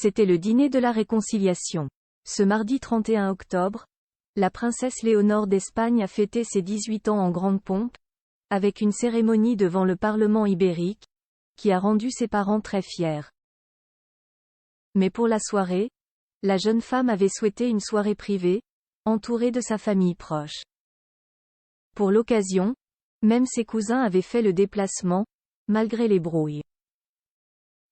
C'était le dîner de la réconciliation. Ce mardi 31 octobre, la princesse Léonore d'Espagne a fêté ses 18 ans en grande pompe, avec une cérémonie devant le Parlement ibérique, qui a rendu ses parents très fiers. Mais pour la soirée, la jeune femme avait souhaité une soirée privée, entourée de sa famille proche. Pour l'occasion, même ses cousins avaient fait le déplacement, malgré les brouilles.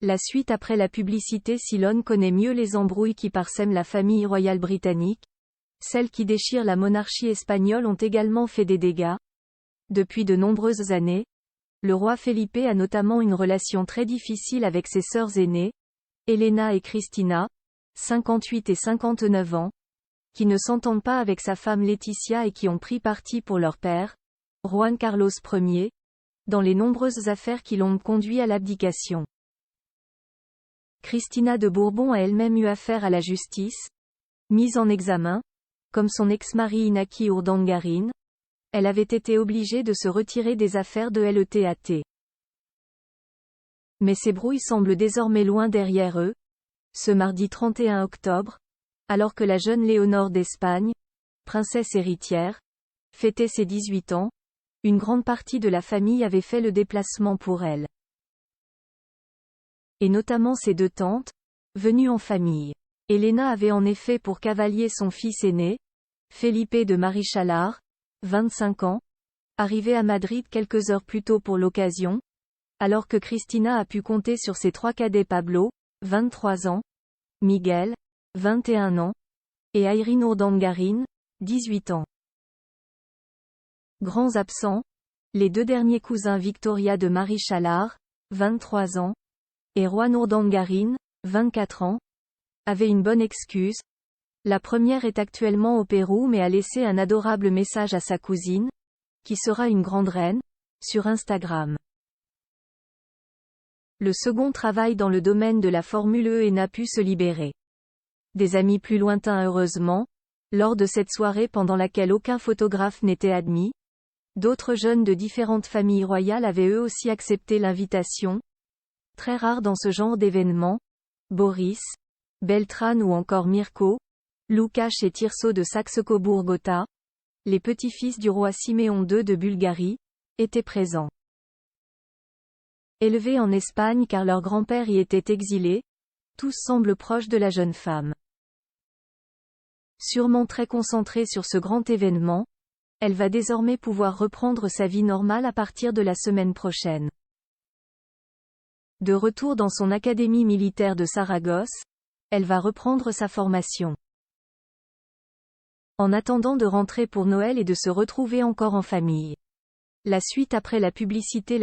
La suite après la publicité. Silone connaît mieux les embrouilles qui parsèment la famille royale britannique. Celles qui déchirent la monarchie espagnole ont également fait des dégâts. Depuis de nombreuses années, le roi Felipe a notamment une relation très difficile avec ses sœurs aînées, Elena et Cristina, 58 et 59 ans, qui ne s'entendent pas avec sa femme Laetitia et qui ont pris parti pour leur père, Juan Carlos Ier, dans les nombreuses affaires qui l'ont conduit à l'abdication. Cristina de Bourbon a elle-même eu affaire à la justice, mise en examen, comme son ex-mari Iñaki Urdangarin. Elle avait été obligée de se retirer des affaires de l'ETAT. Mais ces brouilles semblent désormais loin derrière eux. Ce mardi 31 octobre, alors que la jeune Léonore d'Espagne, princesse héritière, fêtait ses 18 ans, une grande partie de la famille avait fait le déplacement pour elle. Et notamment ses deux tantes, venues en famille. Elena avait en effet pour cavalier son fils aîné, Felipe de Marichalar, 25 ans, arrivé à Madrid quelques heures plus tôt pour l'occasion, alors que Cristina a pu compter sur ses trois cadets Pablo, 23 ans, Miguel, 21 ans, et Irene Urdangarin, 18 ans. Grands absents, les deux derniers cousins Victoria de Marichalar, 23 ans, et Juan Urdangarin, 24 ans, avaient une bonne excuse. La première est actuellement au Pérou mais a laissé un adorable message à sa cousine, qui sera une grande reine, sur Instagram. Le second travaille dans le domaine de la Formule E et n'a pu se libérer. Des amis plus lointains heureusement, lors de cette soirée pendant laquelle aucun photographe n'était admis, d'autres jeunes de différentes familles royales avaient eux aussi accepté l'invitation. Très rare dans ce genre d'événement, Boris, Beltrán ou encore Mirko, Łukasz et Tirso de Saxe-Cobourg-Gotha, les petits-fils du roi Siméon II de Bulgarie, étaient présents. Élevés en Espagne car leur grand-père y était exilé, tous semblent proches de la jeune femme. Sûrement très concentrée sur ce grand événement, elle va désormais pouvoir reprendre sa vie normale à partir de la semaine prochaine. De retour dans son académie militaire de Saragosse, elle va reprendre sa formation. En attendant de rentrer pour Noël et de se retrouver encore en famille. La suite après la publicité.